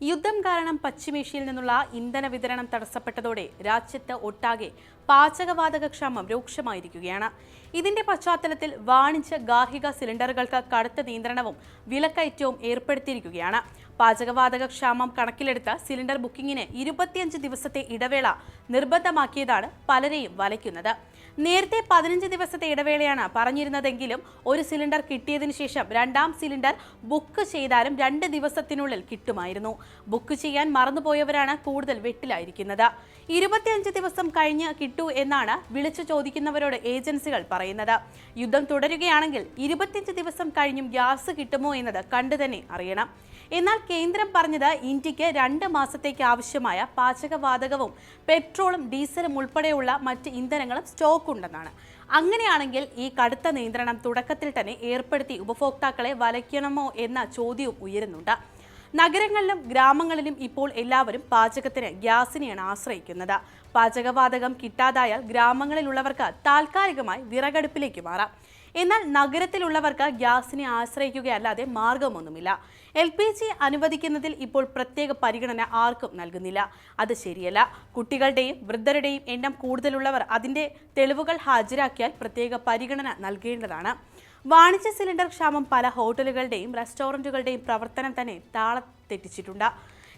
യുദ്ധം കാരണം പശ്ചിമേഷ്യയിൽ നിന്നുള്ള ഇന്ധന വിതരണം തടസ്സപ്പെട്ടതോടെ രാജ്യത്ത് ഒട്ടാകെ പാചകവാതക ക്ഷാമം രൂക്ഷമായിരിക്കുകയാണ്. ഇതിന്റെ പശ്ചാത്തലത്തിൽ വാണിജ്യ ഗാർഹിക സിലിണ്ടറുകൾക്ക് കടുത്ത നിയന്ത്രണവും വിലക്കയറ്റവും ഏർപ്പെടുത്തിയിരിക്കുകയാണ്. പാചകവാതക ക്ഷാമം കണക്കിലെടുത്ത് സിലിണ്ടർ ബുക്കിംഗിന് 25 ദിവസത്തെ ഇടവേള നിർബന്ധമാക്കിയതാണ് പലരെയും വലയ്ക്കുന്നത്. നേരത്തെ 15 ദിവസത്തെ ഇടവേളയാണ് പറഞ്ഞിരുന്നതെങ്കിലും ഒരു സിലിണ്ടർ കിട്ടിയതിനു ശേഷം രണ്ടാം സിലിണ്ടർ ബുക്ക് ചെയ്താലും 2 ദിവസത്തിനുള്ളിൽ കിട്ടുമായിരുന്നു. ബുക്ക് ചെയ്യാൻ മറന്നുപോയവരാണ് കൂടുതൽ വെട്ടിലായിരിക്കുന്നത്. 25 ദിവസം കഴിഞ്ഞ് കിട്ടൂ എന്നാണ് വിളിച്ചു ചോദിക്കുന്നവരോട് ഏജൻസികൾ പറയുന്നത്. യുദ്ധം തുടരുകയാണെങ്കിൽ 25 ദിവസം കഴിഞ്ഞും ഗ്യാസ് കിട്ടുമോ എന്നത് കണ്ടു തന്നെ അറിയണം. എന്നാൽ കേന്ദ്രം പറഞ്ഞത് ഇന്ത്യക്ക് 2 മാസത്തേക്ക് ആവശ്യമായ പാചകവാതകവും പെട്രോളും ഡീസലും ഉൾപ്പെടെയുള്ള മറ്റ് ഇന്ധനങ്ങളും സ്റ്റോക്ക് ഉണ്ടെന്നാണ്. അങ്ങനെയാണെങ്കിൽ ഈ കടുത്ത നിയന്ത്രണം തുടക്കത്തിൽ തന്നെ ഏർപ്പെടുത്തി ഉപഭോക്താക്കളെ വലയ്ക്കണമോ എന്ന ചോദ്യവും ഉയരുന്നുണ്ട്. നഗരങ്ങളിലും ഗ്രാമങ്ങളിലും ഇപ്പോൾ എല്ലാവരും പാചകത്തിന് ഗ്യാസിനെയാണ് ആശ്രയിക്കുന്നത്. പാചകവാതകം കിട്ടാതായാൽ ഗ്രാമങ്ങളിലുള്ളവർക്ക് താൽക്കാലികമായി വിറകടുപ്പിലേക്ക് മാറാം. എന്നാൽ നഗരത്തിലുള്ളവർക്ക് ഗ്യാസിനെ ആശ്രയിക്കുകയല്ലാതെ മാർഗമൊന്നുമില്ല. LPG അനുവദിക്കുന്നതിൽ ഇപ്പോൾ പ്രത്യേക പരിഗണന ആർക്കും നൽകുന്നില്ല. അത് ശരിയല്ല. കുട്ടികളുടെയും വൃദ്ധരുടെയും എണ്ണം കൂടുതലുള്ളവർ അതിന്റെ തെളിവുകൾ ഹാജരാക്കിയാൽ പ്രത്യേക പരിഗണന നൽകേണ്ടതാണ്. വാണിജ്യ സിലിണ്ടർ ക്ഷാമം പല ഹോട്ടലുകളുടെയും റെസ്റ്റോറന്റുകളുടെയും പ്രവർത്തനം തന്നെ താളത്തെറ്റിച്ചിട്ടുണ്ട്.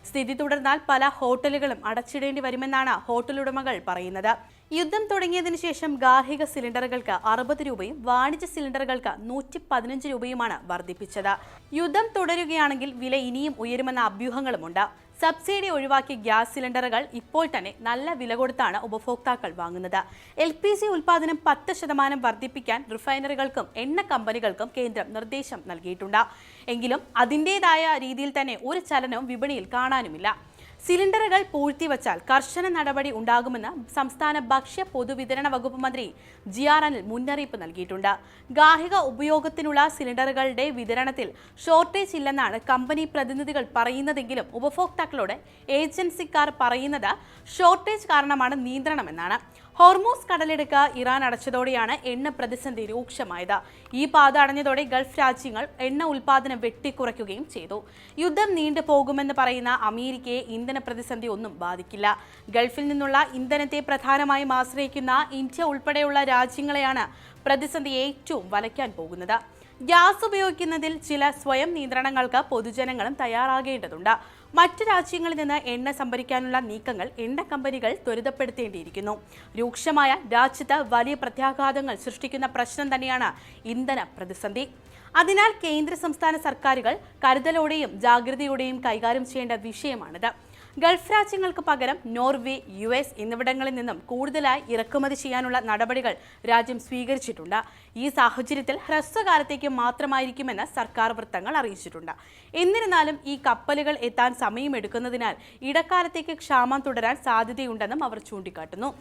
സ്ഥിതി തുടർന്നാൽ പല ഹോട്ടലുകളും അടച്ചിടേണ്ടി വരുമെന്നാണ് ഹോട്ടൽ ഉടമകൾ പറയുന്നത്. യുദ്ധം തുടങ്ങിയതിനു ശേഷം ഗാർഹിക സിലിണ്ടറുകൾക്ക് 60 രൂപയും വാണിജ്യ സിലിണ്ടറുകൾക്ക് 115 രൂപയുമാണ് വർദ്ധിപ്പിച്ചത്. യുദ്ധം തുടരുകയാണെങ്കിൽ വില ഇനിയും ഉയരുമെന്ന അഭ്യൂഹങ്ങളുമുണ്ട്. സബ്സിഡി ഒഴിവാക്കിയ ഗ്യാസ് സിലിണ്ടറുകൾ ഇപ്പോൾ തന്നെ നല്ല വില കൊടുത്താണ് ഉപഭോക്താക്കൾ വാങ്ങുന്നത്. LPG ഉൽപ്പാദനം 10% വർദ്ധിപ്പിക്കാൻ റിഫൈനറികൾക്കും എണ്ണ കമ്പനികൾക്കും കേന്ദ്രം നിർദ്ദേശം നൽകിയിട്ടുണ്ട്. എങ്കിലും അതിൻ്റെതായ രീതിയിൽ തന്നെ ഒരു ചലനവും വിപണിയിൽ കാണാനുമില്ല. സിലിണ്ടറുകൾ പൂഴ്ത്തിവച്ചാൽ കർശന നടപടി ഉണ്ടാകുമെന്ന് സംസ്ഥാന ഭക്ഷ്യ പൊതുവിതരണ വകുപ്പ് മന്ത്രി GR അനിൽ മുന്നറിയിപ്പ് നൽകിയിട്ടുണ്ട്. ഗാർഹിക ഉപയോഗത്തിനുള്ള സിലിണ്ടറുകളുടെ വിതരണത്തിൽ ഷോർട്ടേജ് ഇല്ലെന്നാണ് കമ്പനി പ്രതിനിധികൾ പറയുന്നതെങ്കിലും ഉപഭോക്താക്കളോട് ഏജൻസിക്കാർ പറയുന്നത് ഷോർട്ടേജ് കാരണമാണ് നിയന്ത്രണമെന്നാണ്. ഹോർമൂസ് കടലിടുക്ക് ഇറാൻ അടച്ചതോടെയാണ് എണ്ണ പ്രതിസന്ധി രൂക്ഷമായത്. ഈ പാത അടഞ്ഞതോടെ ഗൾഫ് രാജ്യങ്ങൾ എണ്ണ ഉൽപ്പാദനം വെട്ടിക്കുറയ്ക്കുകയും ചെയ്തു. യുദ്ധം നീണ്ടുപോകുമെന്ന് പറയുന്ന അമേരിക്കയെ ഇന്ധന പ്രതിസന്ധി ഒന്നും ബാധിക്കില്ല. ഗൾഫിൽ നിന്നുള്ള ഇന്ധനത്തെ പ്രധാനമായും ആശ്രയിക്കുന്ന ഇന്ത്യ ഉൾപ്പെടെയുള്ള രാജ്യങ്ങളെയാണ് പ്രതിസന്ധി ഏറ്റവും വലയ്ക്കാൻ പോകുന്നത്. ഗ്യാസ് ഉപയോഗിക്കുന്നതിൽ ചില സ്വയം നിയന്ത്രണങ്ങൾക്ക് പൊതുജനങ്ങളും തയ്യാറാകേണ്ടതുണ്ട്. മറ്റ് രാജ്യങ്ങളിൽ നിന്ന് എണ്ണ സംഭരിക്കാനുള്ള നീക്കങ്ങൾ എണ്ണ കമ്പനികൾ ത്വരിതപ്പെടുത്തേണ്ടിയിരിക്കുന്നു. രൂക്ഷമായ രാജ്യത്ത് വലിയ പ്രത്യാഘാതങ്ങൾ സൃഷ്ടിക്കുന്ന പ്രശ്നം തന്നെയാണ് ഇന്ധന പ്രതിസന്ധി. അതിനാൽ കേന്ദ്ര സംസ്ഥാന സർക്കാരുകൾ കരുതലോടെയും ജാഗ്രതയോടെയും കൈകാര്യം ചെയ്യേണ്ട വിഷയമാണിത്. ഗൾഫ് രാജ്യങ്ങൾക്ക് പകരം നോർവേ, US എന്നിവിടങ്ങളിൽ നിന്നും കൂടുതലായി ഇറക്കുമതി ചെയ്യാനുള്ള നടപടികൾ രാജ്യം സ്വീകരിച്ചിട്ടുണ്ട്. ഈ സാഹചര്യത്തിൽ ഹ്രസ്വകാലത്തേക്ക് മാത്രമായിരിക്കുമെന്ന് സർക്കാർ വൃത്തങ്ങൾ അറിയിച്ചിട്ടുണ്ട്. എന്നിരുന്നാലും ഈ കപ്പലുകൾ എത്താൻ സമയമെടുക്കുന്നതിനാൽ ഇടക്കാലത്തേക്ക് ക്ഷാമം തുടരാൻ സാധ്യതയുണ്ടെന്നും അവർ ചൂണ്ടിക്കാട്ടുന്നു.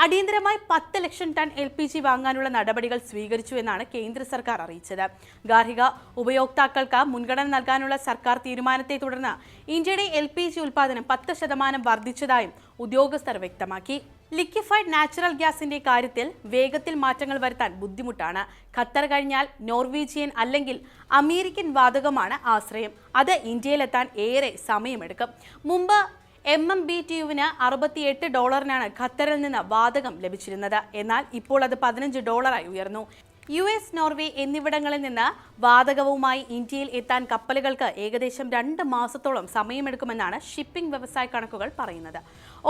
അടിയന്തരമായി 10 ലക്ഷം ടൺ LPG വാങ്ങാനുള്ള നടപടികൾ സ്വീകരിച്ചു എന്നാണ് കേന്ദ്ര സർക്കാർ അറിയിച്ചത്. ഗാർഹിക ഉപയോക്താക്കൾക്ക് മുൻഗണന നൽകാനുള്ള സർക്കാർ തീരുമാനത്തെ തുടർന്ന് ഇന്ത്യയുടെ LPG ഉൽപ്പാദനം 10% വർദ്ധിച്ചതായും ഉദ്യോഗസ്ഥർ വ്യക്തമാക്കി. ലിക്വിഫൈഡ് നാച്ചുറൽ ഗ്യാസിന്റെ കാര്യത്തിൽ വേഗത്തിൽ മാറ്റങ്ങൾ വരുത്താൻ ബുദ്ധിമുട്ടാണ്. ഖത്തർ കഴിഞ്ഞാൽ നോർവീജിയൻ അല്ലെങ്കിൽ അമേരിക്കൻ വാതകമാണ് ആശ്രയം. അത് ഇന്ത്യയിലെത്താൻ ഏറെ സമയമെടുക്കും. മുമ്പ് MMBTUവിന് $68 ഖത്തറിൽ നിന്ന് വാതകം ലഭിച്ചിരുന്നത്. എന്നാൽ ഇപ്പോൾ അത് $15 ഉയർന്നു. US, നോർവേ എന്നിവിടങ്ങളിൽ നിന്ന് വാതകവുമായി ഇന്ത്യയിൽ എത്താൻ കപ്പലുകൾക്ക് ഏകദേശം 2 മാസത്തോളം സമയമെടുക്കുമെന്നാണ് ഷിപ്പിംഗ് വ്യവസായ കണക്കുകൾ പറയുന്നത്.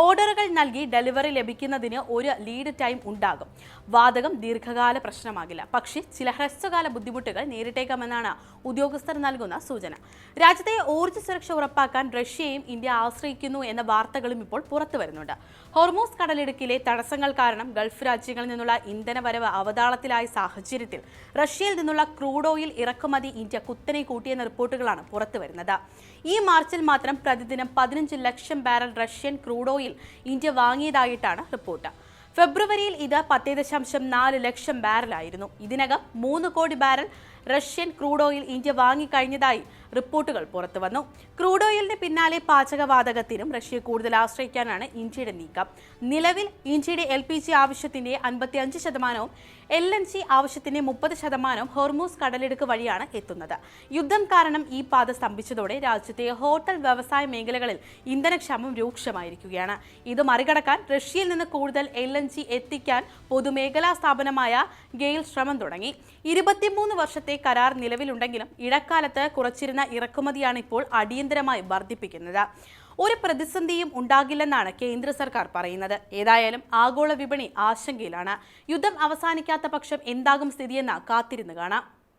ഓർഡറുകൾ നൽകി ഡെലിവറി ലഭിക്കുന്നതിന് ഒരു ലീഡ് ടൈം ഉണ്ടാകും. വാതകം ദീർഘകാല പ്രശ്നമാകില്ല, പക്ഷേ ചില ഹ്രസ്വകാല ബുദ്ധിമുട്ടുകൾ നേരിട്ടേക്കാമെന്നാണ് ഉദ്യോഗസ്ഥർ നൽകുന്ന സൂചന. രാജ്യത്തെ ഊർജ്ജ സുരക്ഷ ഉറപ്പാക്കാൻ റഷ്യയെയും ഇന്ത്യ ആശ്രയിക്കുന്നു എന്ന വാർത്തകളും ഇപ്പോൾ പുറത്തു വരുന്നുണ്ട്. ഹോർമൂസ് കടലിടുക്കിലെ തടസ്സങ്ങൾ കാരണം ഗൾഫ് രാജ്യങ്ങളിൽ നിന്നുള്ള ഇന്ധന വരവ് അവതാളത്തിലായ സാഹചര്യത്തിൽ റഷ്യയിൽ നിന്നുള്ള ക്രൂഡ് ഓയിൽ ഇറക്കുമതി ഇന്ത്യ കുത്തനെ കൂട്ടിയെന്ന റിപ്പോർട്ടുകളാണ് പുറത്തുവരുന്നത്. ഈ മാർച്ചിൽ മാത്രം പ്രതിദിനം 15 ലക്ഷം barrel Russian crude oil India വാങ്ങിയതായിട്ടാണ് റിപ്പോർട്ട്. ഫെബ്രുവരിയിൽ ഇത് 10.4 ലക്ഷം ബാരലായിരുന്നു. ഇതിനകം 3 കോടി barrel Russian crude oil India വാങ്ങിക്കഴിഞ്ഞതായി റിപ്പോർട്ടുകൾ പുറത്തുവന്നു. ക്രൂഡ് ഓയിലിന് പിന്നാലെ പാചകവാതകത്തിനും റഷ്യയെ കൂടുതൽ ആശ്രയിക്കാനാണ് ഇന്ത്യയുടെ നീക്കം. നിലവിൽ ഇന്ത്യയുടെ LPG ആവശ്യത്തിന്റെ 55%, LNG ആവശ്യത്തിന്റെ 30% ഹോർമൂസ് കടലിടുക്ക് വഴിയാണ് എത്തുന്നത്. യുദ്ധം കാരണം ഈ പാത സ്തംഭിച്ചതോടെ രാജ്യത്തെ ഹോട്ടൽ വ്യവസായ മേഖലകളിൽ ഇന്ധനക്ഷാമം രൂക്ഷമായിരിക്കുകയാണ്. ഇത് മറികടക്കാൻ റഷ്യയിൽ നിന്ന് കൂടുതൽ LNG എത്തിക്കാൻ പൊതുമേഖലാ സ്ഥാപനമായ ഗെയിൽ ശ്രമം തുടങ്ങി. 23 വർഷത്തെ കരാർ നിലവിലുണ്ടെങ്കിലും ഇടക്കാലത്ത് കുറച്ചിരുന്ന ഇറക്കുമതിയാണ് ഇപ്പോൾ അടിയന്തരമായി വർദ്ധിപ്പിക്കുന്നത്. ഒരു പ്രതിസന്ധിയും ഉണ്ടാകില്ലെന്നാണ് കേന്ദ്ര സർക്കാർ പറയുന്നത്. ഏതായാലും ആഗോള വിപണി ആശങ്കയിലാണ്. യുദ്ധം അവസാനിക്കാത്ത പക്ഷം എന്താകും സ്ഥിതിയെന്ന് കാത്തിരുന്ന് കാണാം.